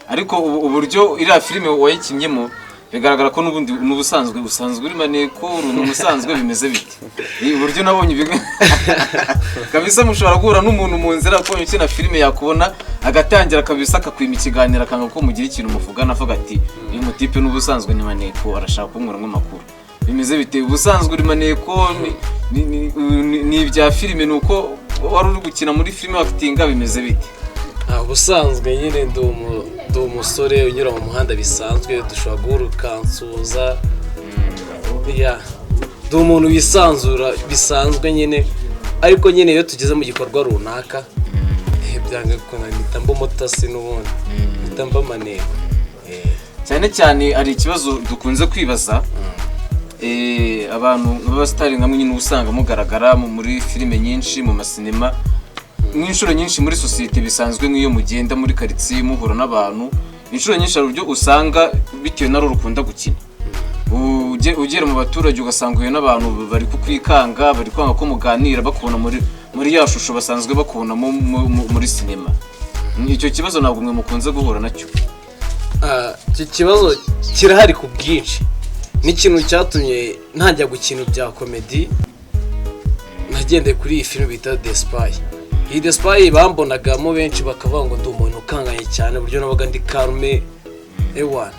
ariko uburyo iriya filime wayikinyemo bigaragara ko n'ubundi n'ubusanzwe uri maneko n'umusanzwe bimeze bite uburyo nabonye kabisa mushobora guhura n'umuntu mu nzira ko ukina filime yakubona agatangira kabisa akakwima ikiganiro akanga ko mugira ikintu muvugana avuga ati uyu mutipe n'ubusanzwe ni maneko arashaka kumwura nk'amakuru bimeze bite ubusanzwe uri maneko ni ibya filime nuko wari uri gukina muri filime wakitinga bimeze bite ubusanzwe nyine ndi umusore unyura mu muhanda bisanzwe dushobora guhurukansuza ndi umuntu wisanzura bisanzwe nyine ariko nyine iyo tugeze mu gikorwa runaka byanga mpita mba umutasi n'ubundi mpita mba maneko cyane cyane hari ikibazo dukunze kwibaza abantu b'abasitari nkamwe nyine usanga mugaragara muri filime nyinshi mu masinema n'inshuro nyinshi muri societe bisanzwe nk'iyo mugenda muri quartier muhura n'abantu inshuro nyinshi hari uburyo usanga bitewe na rukunda gukina ugera mu baturage ugasanga uyu n'abantu bari kukwikanga bari kwanga ko muganira bakubona muri ya shusho basanzwe bakubona muri sinema icyo kibazo ntabwo mwe mukunze guhura nacyo icyo kibazo kirahari ku bwinshi n'ikintu cyatumye ntajya gukina bya komedi nagendeye kuri iyi filime bita The Spy. Iyi The Spy bambonagamo benshi bakavuga ngo ndi umuntu ukanganye cyane uburyo nabaga ndi karume ewana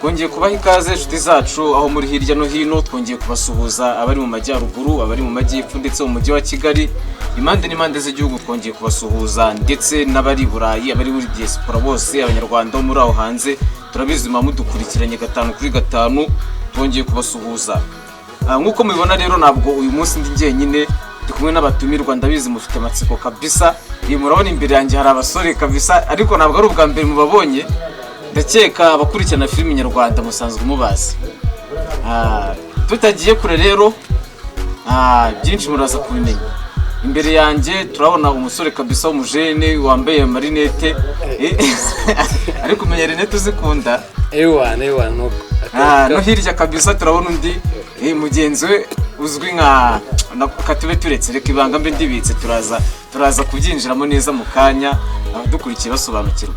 twongeye kubaha ikaze inshuti zacu aho muri hirya no hino twongeye kubasuhuza abari mu majyaruguru abari mu majyepfo ndetse mu mujyi wa Kigali impande n'impande z'igihugu twongeye kubasuhuza ndetse n'abari Burayi abari muri diaspora bose abanyarwanda bo muri aho hanze turabizi mudukurikiranye 5 kuri 5 twongeye kubasuhuza nkuko mubibona rero ntabwo uyu munsi ndi njyenyine ndi kumwe n'abatumirwa ndabizi mufite amatsiko kabisa murabona imbere yanjye hari abasore kabisa ariko ntabwo ari ubwa mbere mubabonye ndakeka abakurikirana filime nyarwanda musanzwe mubazi tutagiye kure rero byinshi muraza kubimenya imbere yanjye turabona umusore kabisa w'umujene wambaye marinete ariko umenya rinete uzikunda ewa no hirya kabisa turabona undi mugenzi we uzwi nka katube turetse reka ibanga mbe ndibitse turaza kubyinjiramo neza mu kanya abadukurikiye basobanukirwa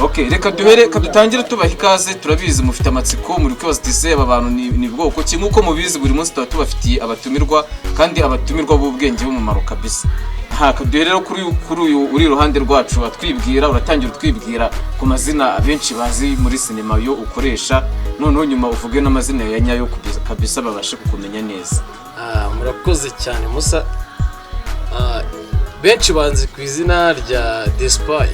okay reka dutangire tubaha ikaze turabizi mufite amatsiko muri kwibaza tise aba bantu ni bwoko ki nkuko mubizi buri munsi tubafitiye abatumirwa kandi abatumirwa b'ubwenge b'umumaro kabisa kaduhere rero kuri uyu uri iruhande rwacu atwibwira uratangira utwibwira ku mazina abenshi bazi muri sinema yo ukoresha noneho nyuma uvuge n'amazina ya nyayo kabisa babashe kukumenya neza murakoze cyane Musa benshi banzi ku izina rya The Spy.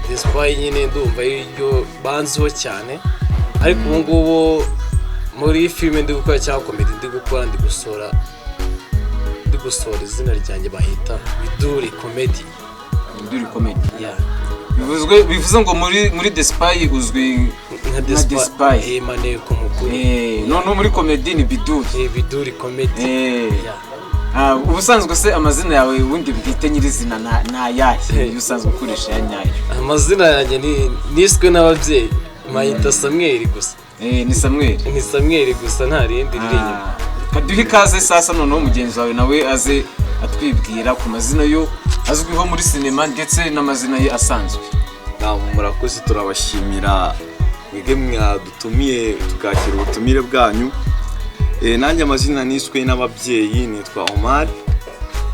The Spy nyine ndumva iryo banziho cyane ariko ubu ngubu muri filime ndi gukora cyangwa komedi ndi gukora ndi gusora izina ryanjye bahita Biduri Comedy. bivuze ngo muri The Spy uzwi nka The Spy maneko mukuru none muri komedi ni Biduri Comedy. ubusanzwe se amazina yawe ubundi bwite nyirizina nta yahe usanzwe ukoresha ya nyayo amazina yanjye niswe n'ababyeyi mayita Samuel gusa ni Samuel gusa nta rindi riri inyuma kaduhe ikaze sasa noneho mugenzi wawe nawe aze atwibwira ku mazina yo azwiho muri sinema ndetse n'amazina ye asanzwe murakoze turabashimira mwebwe mwadutumiye tukakira ubutumire bwanyu nanjye amazina niswe n'ababyeyi nitwa Omar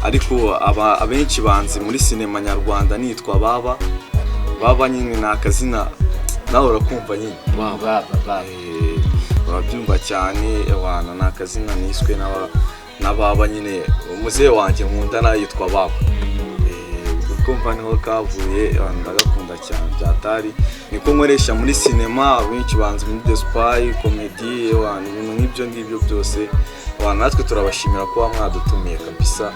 ariko abenshi banzi muri sinema nyarwanda nitwa baba nyine nakazina nawe urakumva nyine baba urabyumva cyane abantu nakazina niswe n'ababa nyine umuzehe wanjye nkunda nayo yitwa baba ukumva niho kavuye ndagakunda cyane byatari niko nkoresha muri sinema abenshi banzi muri The Spy comedy ibintu nk'ibyo byose natwe turabashimira kuba mwadutumiye kabisa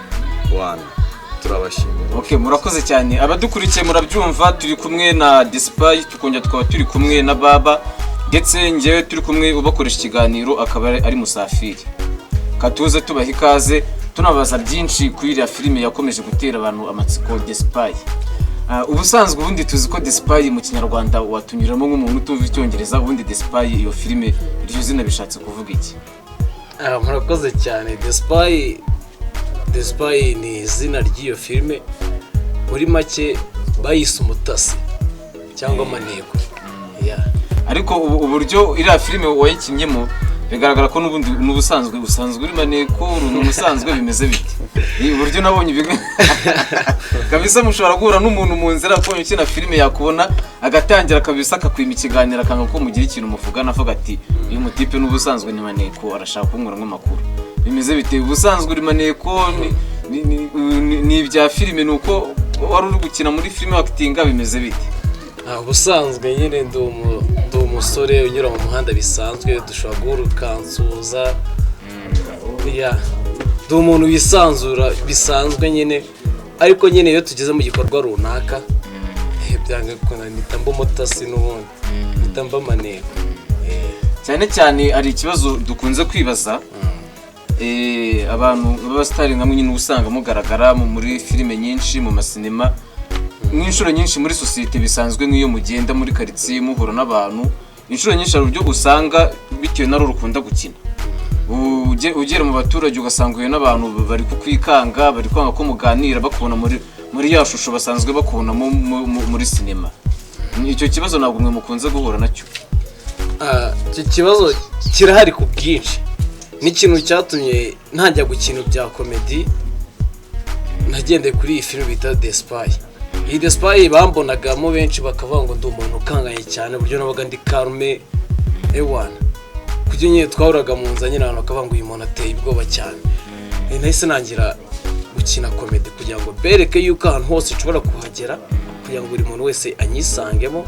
turabashimira. Okay murakoze cyane abadukurikiye murabyumva turi kumwe na The Spy tukongera tukaba turi kumwe na baba ndetse ngewe turi kumwe ubakoresha ikiganiro akaba ari Musafiri katuze tubaha ikaze tunabaza byinshi kuri iriya filime yakomeje gutera abantu amatsiko The Spy ubusanzwe ubundi tuzi ko The Spy mu kinyarwanda watunyuramo nk'umuntu utumva icyongereza, ubundi The Spy iyo filime iryo zina bishatse kuvuga iki? Murakoze cyane. The Spy ni izina ry'iyo filime, muri make bayise umutasi cyangwa amaneko. Ariko uburyo iriya filime wayikinnyemo bigaragara ko n'ubundi n'ubusanzwe uri maneko, n'umusanzwe bimeze bite? Uburyo nabonye kabisa mushobora guhura n'umuntu mu nzira ko ukina filime yakubona agatangira kabisa akakwima ikiganiro akanga ko mugira ikintu muvugana avuga ati uyu mutipe n'ubusanzwe ni maneko arashaka kunkura nk'amakuru. Bimeze bite? Ubusanzwe uri maneko ni ibya filime, nuko wari uri gukina muri filime wakitinga, bimeze bite? Ubusanzwe nyine ndi umusore unyura mu muhanda bisanzwe, dushobora guhurukansuza. Ndi umuntu wisanzura bisanzwe nyine, ariko nyine iyo tugeze mu gikorwa runaka byanga kuna nita mba umutasi n'ubundi nita mba maneko. Cyane cyane hari ikibazo dukunze kwibaza, abantu b'abasitari nkamwe nyine usanga mugaragara muri filime nyinshi, mu masinema n'inshuro nyinshi muri societe bisanzwe, nk'iyo mugenda muri quartier muhura n'abantu, inshuro nyinshi hari uburyo usanga bitewe na rukunda gukina, ugera mu baturage ugasanga uyu n'abantu bari kukwikanga, bari kwanga ko muganira, bakubona muri ya shusho basanzwe bakubona muri sinema. Icyo kibazo ntabwo mwe mukunze guhura nacyo? Icyo kibazo kirahari ku bwinshi, n'ikintu cyatumye ntajya gukina bya comedy, nagendeye kuri iyi filime bita The Spy. Iyi The Spy bambonagamo benshi bakavuga ngo ndi umuntu ukanganye cyane, uburyo nabaga ndi karume ewana, kujya nyine twahuraga mu nzanye n'abantu bakavuga ngo uyu muntu ateye ubwoba cyane. Nahise nangira gukina comedy kugira ngo bereke yuko ahantu hose nshobora kuhagera, kugira ngo buri muntu wese anyisangemo,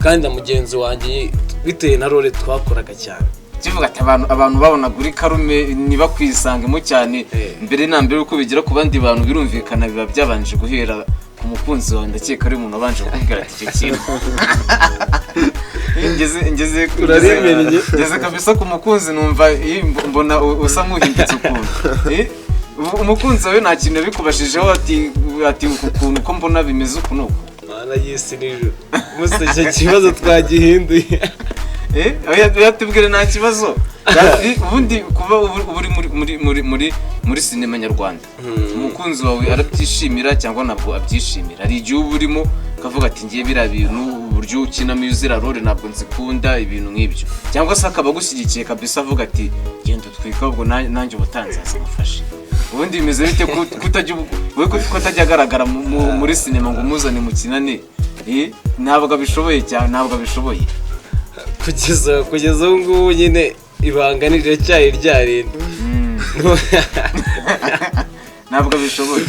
kandi na mugenzi wanjye bitewe na role twakoraga cyane. Kivuga ati abantu babona guri karume niba kwisangemo cyane, mbere na mbere uko bigira ku bandi bantu birumvikana biba byabanje guhera ku mukunzi wawe, ndakeka ari umuntu abanje kukubwira ati icyo kintu ngeze kabisa ku mukunzi, numva mbona usa nk'uhindutse ukuntu. Umukunzi wawe nta kintu yabikubashijeho ati ukuntu ko mbona bimeze ukuntu uko? Mana y'isi n'ijuru, musa icyo kibazo twagihinduye. Yatubwire nta kibazo. Ubundi kuba uri muri sinema nyarwanda, umukunzi wawe arabyishimira cyangwa ntabwo abyishimira? Hari igihe uba urimo kavuga ati ngiye biriya bintu uburyo ukinamo izira role ntabwo nzikunda, ibintu nk'ibyo, cyangwa se akaba agushyigikiye kabisa avuga ati genda utwika ubwo nanjye ubutanzi azamufashe? Ubundi bimeze bite kutajya agaragara muri sinema ngo umuzane mukinane? Ntabwo abishoboye cyane, ntabwo abishoboye kugeza ubu ngubu nyine ibanga riracyari ryarindi. Ntabwo abishoboye.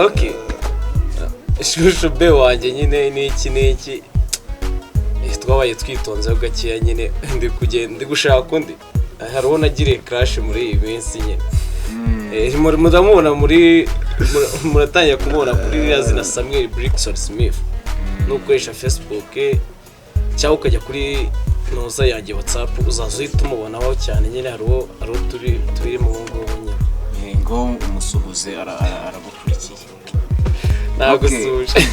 Okay, ishusho be wanjye nyine n'iki twabaye twitonzeho gakeya nyine, ndi gushaka undi. Hari uwo nagiriye crash muri iyi minsi nyine, muramubona muratangira kumubona kuri ririya zina Samuel Brixton Smith, nukoresha Facebook cyangwa ukajya kuri noza yanjye WhatsApp uzaza uhita umubonaho cyane nyine. hari uwo turi mu ngubu nyine ngo umusuhuze aragukurikiye. Ntabwo suje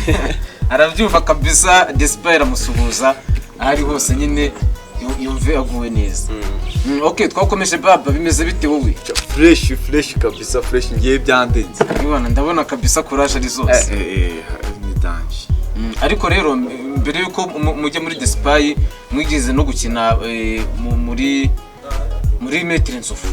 arabyumva kabisa. The Spy aramusuhuza ari hose nyine yumve aguwe neza. Okay, twakomeje baba, bimeze bite wowe? Fresh kabisa, fresh ngiye byandenze. Ndabona kabisa courage ari zose. Ni danje. Ariko rero mbere yuko mujya muri The Spy mwigize no gukina muri Maître Nzovu.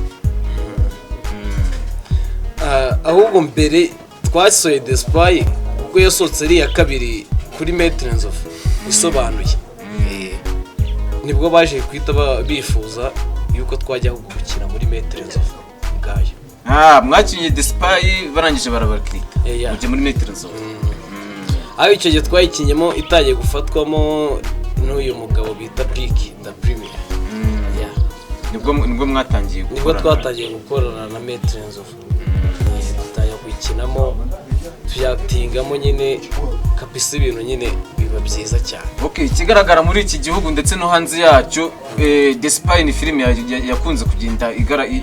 Ahubwo mbere twasoye The Spy ubwo yasohotse ari ya kabiri kuri Maître Nzovu isobanuye, nibwo baje kwita bifuza yuko twajya gukina muri Maître Nzovu ubwayo. Mwakinye The Spy barangije barabarikita mujya muri Maître Nzovu. Aho icyo gihe twayikinyemo itagiye gufatwamo n'uyu mugabo bita Piki da Premier. Nibwo mwatangiye gukora? Nibwo twatangiye gukorana na Maître Nzovu, tutaye kuyikinamo tuyatingamo nyine kabisa, ibintu nyine biba biba byiza cyane. Okay, ikigaragara muri iki gihugu ndetse no hanze yacyo The Spy ni filime yakunze kugenda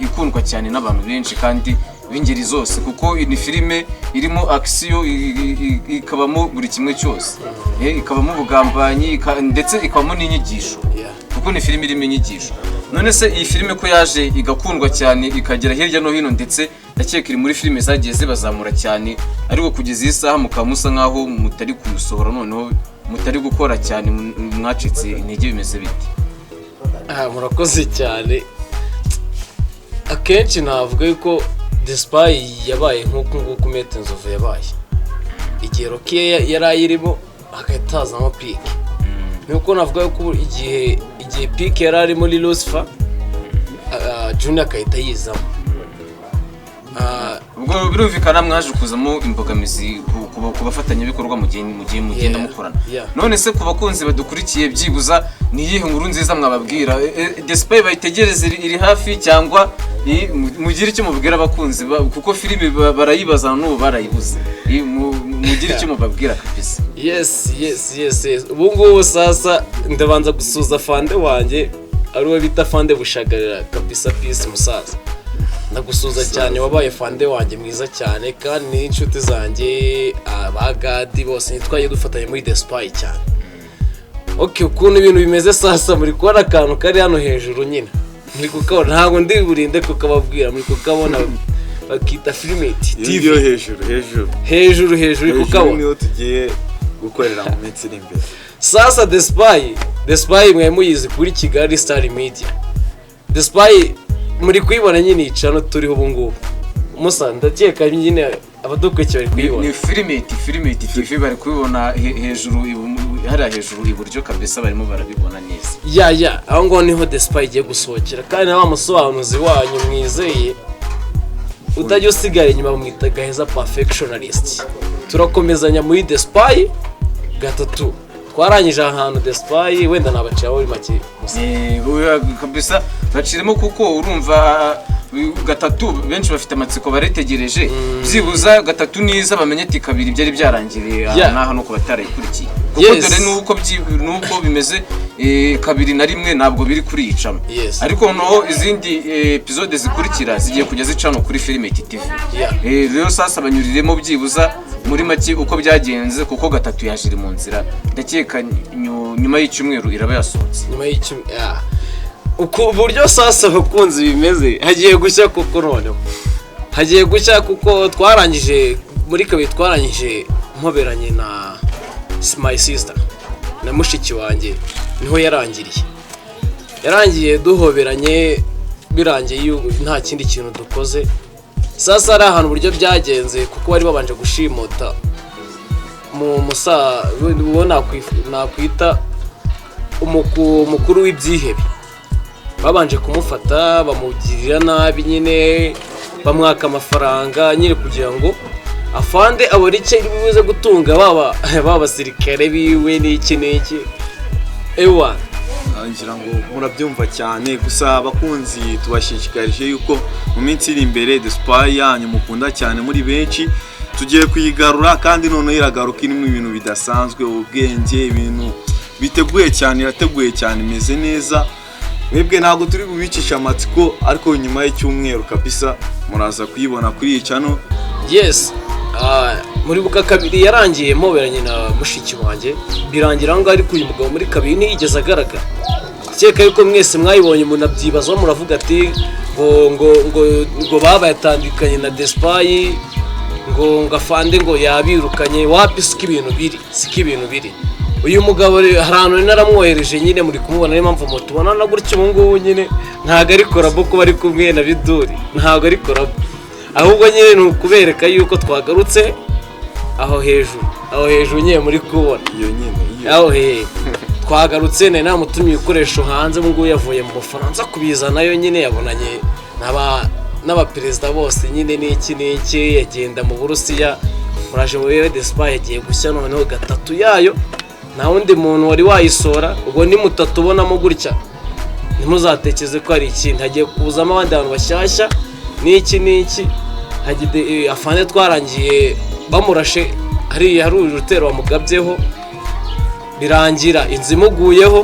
ikundwa cyane n'abantu benshi kandi b'ingeri zose kuko ni filime irimo action ikabamo buri kimwe cyose, ikabamo ubugambanyi ndetse ikabamo n'inyigisho kuko ni filime irimo inyigisho. None se iyi filime ko yaje igakundwa cyane ikagera hirya no hino ndetse ndakeka iri muri filime zagiye zibazamura cyane, ariko kugeza iyi saha mukaba musa nkaho mutari kuyisohora, noneho mutari gukora cyane, mwacitse intege, bimeze biti? Murakoze cyane. Akenshi navuga yuko The Spy yabaye nk'uko Mete Nzovu yabaye, igihe Rocky yari ayirimo hagahita hazamo Peak. Nuko navuga yuko igihe Peak yari ari muri Lucifer, Junior akahita yizamo. Ubwo birumvikana mwaje kuzamo imbogamizi ku bafatanyabikorwa mu gihe mugenda mukorana. None se ku bakunzi badukurikiye byibuza ni iyihe nkuru nziza mwababwira? The Spy bayitegereze iri hafi cyangwa mugire icyo mubwira abakunzi kuko filime barayibaza n'ubu barayibuze, mugire icyo mubabwira kabisa? Yes. Ubu ngubu sasa ndabanza gusuza fande wanjye ari we bita Fande Bushagarira kabisa, peace musaza. Ndagusuza cyane, wabaye fande wanjye mwiza cyane kandi n'inshuti zanjye abagadi bose nitwaye dufatanye muri The Spy cyane. Okay, ukuntu ibintu bimeze sasa muri kubona akantu kari hano hejuru nyine, muri kukabona, ntabwo ndi burinde kukababwira, muri kukabona bakita Filmate TV hejuru kukabona, niho tugiye gukorera mu minsi iri imbere. Sasa The Spy mwe muyizi kuri Kigali Star Media. The Spy muri kuyibona nyine icano turiho ubu ngubu musa, ndakeka nyine abadukurikiye bari kuyibona. Ni Filmate TV bari kubibona hejuru, hariya hejuru iburyo kabisa, barimo barabibona neza. Aho ngo niho The Spy igiye gusohokera kandi na wa musobanuzi wanyu mwizeye utajya usigara inyuma, bamwita Gaheza Perfectionalist. Turakomezanya muri The Spy gatatu, twarangije ahantu The Spy wenda nabacaho muri make kabisa baciremo kuko urumva gatatu benshi bafite amatsiko baritegereje, byibuza gatatu niza bamenye ati kabiri byari byarangiriye naha no kubatarayikurikiye kuko dore nuko bimeze kabiri na rimwe ntabwo biri kuri icamo, ariko no izindi episode zikurikira zigiye kujya zicano kuri Filmate TV. Rero sasa banyuriremo byibuza muri make uko byagenze kuko gatatu yajiri mu nzira, ndakeka nyuma y'icyumweru iraba yasohotse. Nyuma y'icyumweru uko buryo sasa bakunzi bimeze, hagiye gushya kuko noneho hagiye gushya kuko twarangije muri kabiri, twarangije mpoberanye na my sister na mushiki wanjye, niho yarangiye duhoberanye, birangiye nta kindi kintu dukoze. Sasa ari ahantu buryo byagenze kuko bari babanje gushimuta mu musa nakwita umukuru w'ibyihebe, babanje kumufata bamugirira nabi nyine, bamwaka amafaranga nyine kugira ngo afande abone icyo bibuze gutunga baba basirikare biwe n'iki ewa. Ngira ngo murabyumva cyane, gusa abakunzi tubashishikarije yuko mu minsi iri imbere The Spy yanyu mukunda cyane muri benshi tugiye kuyigarura, kandi none iragaruka irimo ibintu bidasanzwe, ubwenge, ibintu biteguye cyane, irateguye cyane, imeze neza. Mwebwe ntabwo turi bubicisha amatsiko, ariko nyuma y'icyumweru kabisa muraza kuyibona kuri iyi channel. Muri buka kabiri yarangiye mpoberanye na mushiki wanjye, birangira ngo ari kuyu mugabo muri kabiri ntiyigeze agaragara. Cyeka yuko mwese mwayibonye munabyibazaho muravuga ati ngo baba yatandukanye na The Spy, ngo afande ngo yabirukanye, wapi siki ibintu biri. Uyu mugabo hari ahantu naramwohereje nyine muri kumubona, niyo mpamvu mutubona na gutyo ubu ngubu nyine ntabwo ari korabo kuba ari kumwe na Biduri, ntabwo ari korabo, ahubwo nyine ni ukubereka yuko twagarutse aho hejuru nyine muri kubona iyo nyine aho twagarutse nari namutumye ibikoresho hanze, ubu ngubu yavuye mu Bufaransa kubizana, yo nyine yabonanye n'abaperezida bose nyine n'iki yagenda mu Burusiya, muraje mu The Spy yagiye gushya noneho gatatu yayo, nta wundi muntu wari wayisora, ubwo ni mutatu ubonamo gutya, ntimuzatekeze ko ari ikindi, hagiye kuzamo abandi bantu bashyashya n'iki afande twarangiye bamurashe hari urutero wamugabyeho, birangira inzu imuguyeho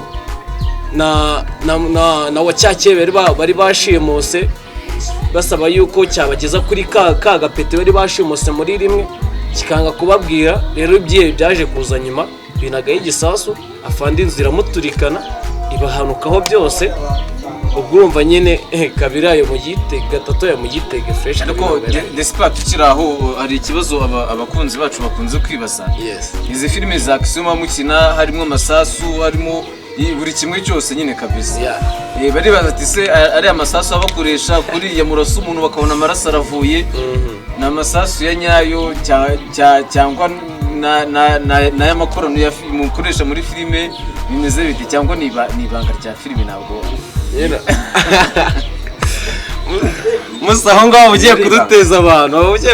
na wacyakeye bari bashimuse basaba yuko cyabageza kuri ka gapete bari bashimuse muri rimwe kikanga kubabwira. Rero ibyihe byaje kuza nyuma binagaye igisasu afande inzu iramuturikana ibahanukaho byose. ubwo urumva nyine kabiri ayo mu gitege gatatu ya mu gitege fresh. ariko despite tukiri aho hari ikibazo abakunzi bacu bakunze kwibaza. Izi filime za action mukina harimo amasasu harimo buri kimwe cyose nyine kabisa. Bari bazati se ari amasasu abakoresha kuri ya muraso umuntu bakabona amaraso aravuye na amasasu ya nyayo cyangwa na y'amakorano ya mukoresha muri filime bimeze bite cyangwa ni ibanga rya filime ntabwo musaho ngaho ugiye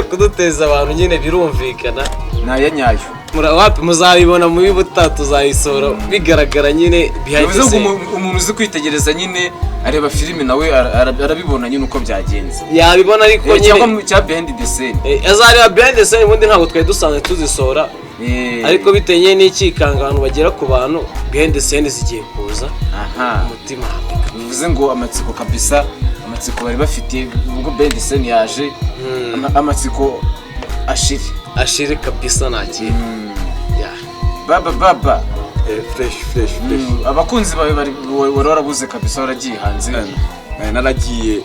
kuduteza abantu nyine birumvikana na ya nyayo wapi muzabibona mu butatu tuzayisora bigaragara nyine bivuze ngo umuntu uzi kwitegereza nyine areba filime nawe arabibona nyine uko byagenze yabibona ariko nyine cyangwa cya behind the scene azareba behind the scene ubundi ntabwo twari dusanzwe tuzisora ariko bitenye n'ikikanga abantu bagera ku bantu behind the scene zigiye kuza umutima bivuze ngo amatsiko kabisa amatsiko bari bafite ubwo behind the scene yaje amatsiko ashire kabisa nagiye baba fresh abakunzi bawe bari warabuze kabisa waragiye hanze naragiye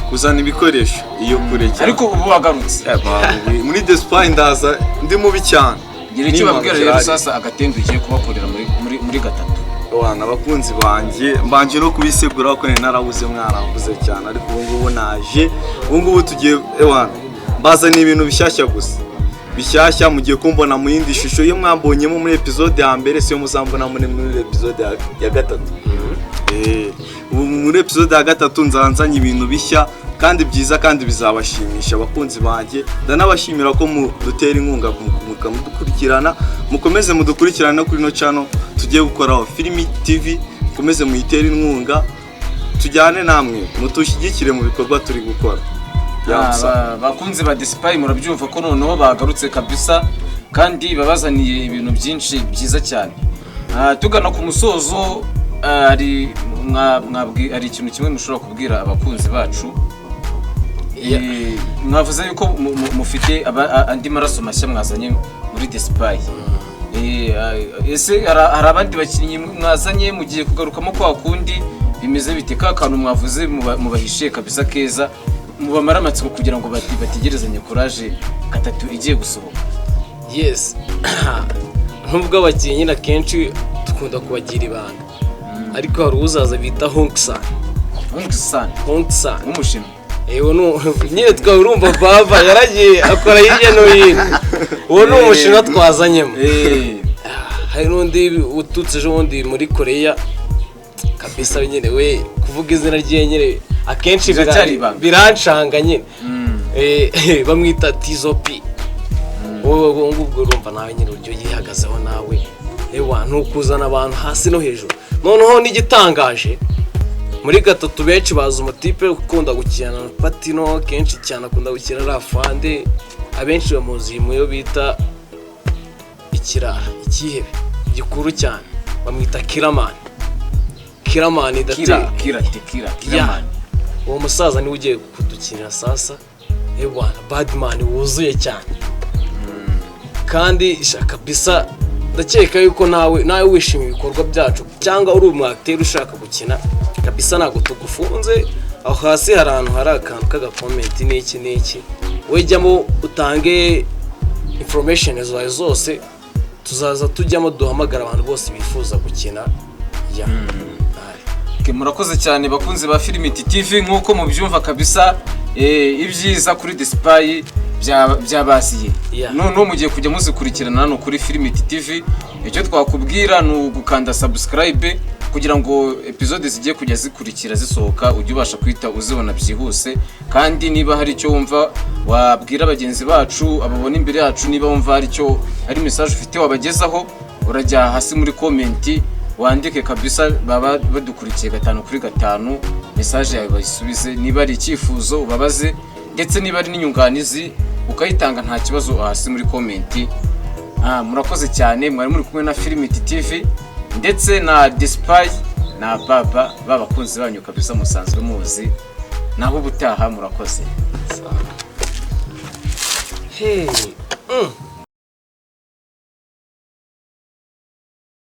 kuzana ibikoresho iyo kure cyane ariko ubu wagarutse muri Despite ndaza ndi mubi cyane gira icyo babwira rero sasa agatembo ugiye kubakorera muri gatatu wana abakunzi banje no kubisegura ko narabuze mwarabuze cyane ariko ubu naje ubu tugiye bazana ibintu bishyashya gusa bishyashya mugiye kumbona mu yindi shusho iyo mwambonyemo muri episode ya mbere siyo muzambona muri episode ya gatatu. Muri episode ya gatatu nzanzanye ibintu bishya kandi byiza kandi bizabashimisha abakunzi banjye. Ndanabashimira ko mudutera inkunga mudukurikirana mukomeze mudukurikirana kuri no channel tugiye gukoraho Filimi TV mukomeze muyitera inkunga tujyane namwe mutushyigikire mu bikorwa turi gukora. Bakunzi ba Despite murabyumva ko noneho bagarutse kabisa kandi babazaniye ibintu byinshi byiza cyane. Tugana ku musozo ari ikintu kimwe mushobora kubwira abakunzi bacu. Mwavuze yuko mufite andi maraso mashya mwazanye muri Despite. Ese hari abandi bakinnyi mwazanye mugiye kugarukamo kwa kundi bimeze bite kantu mwavuze mubahishiye kabisa keza mubamara amatsiko kugira ngo bategerezanye courage gatatu igiye gusohoka. Nubwo abakinnyi na kenshi dukunda kubagira ibanga ariko hari uzaza bita Hongsan umushimi nyine twabirumva baba yaragiye akora hirya no hino uwo ni umushinwa twazanyemo. Hari n'undi ututse ejo bundi muri Korea kabisa nyine we kuvuga izina rye nyine akenshi birancanga nyine bamwita Tizopi. wowe ngubwo urumva nawe nyine uryo yihagazeho nawe ntukuzana abantu hasi no hejuru. Noneho n'igitangaje muri gatatu benshi baza umutipe ukunda gukina na Patino kenshi cyane akunda gukina Rafande abenshi bamuzi muyo bita ikirara ikihebe gikuru cyane bamwita Kiraman Kiraman. Uwo musaza niwe ugiye kudukinira sasa Badman wuzuye cyane kandi kabisa ndakeka yuko nawe wishimiye ibikorwa byacu cyangwa uri umwacteur ushaka gukina kabisa ntago tugufunze. Aho hasi hari ahantu hari akantu k'agakomment n'iki wejyamo utange information zawe zose tuzaza tujyamo duhamagara abantu bose bifuza gukina. Murakoze cyane bakunzi ba Filimi TV nkuko mubyumva kabisa ibyiza kuri Despite byabasiye none mugiye kujya muzikurikirana hano kuri Filimi TV. Icyo twakubwira ni ugukanda subscribe kugira ngo episode zigiye kujya zikurikira zisohoka ujye ubasha kwita uzibona byihuse. Kandi niba hari icyo wumva wabwira bagenzi bacu ababona imbere yacu, niba wumva hari icyo ari message ufite wabagezaho urajya hasi muri comment wandike kabisa baba badukurikiye 5/5 message yawe bayisubize. Niba ari icyifuzo ubabaze ndetse niba ari n'inyunganizi ukayitanga nta kibazo hasi muri comment. Murakoze cyane mwari muri kumwe na Filimi TV. ndetse na Despy na Baba babakunzi banyu kabisa musanzwe muzi naho ubutaha murakoze. Hey.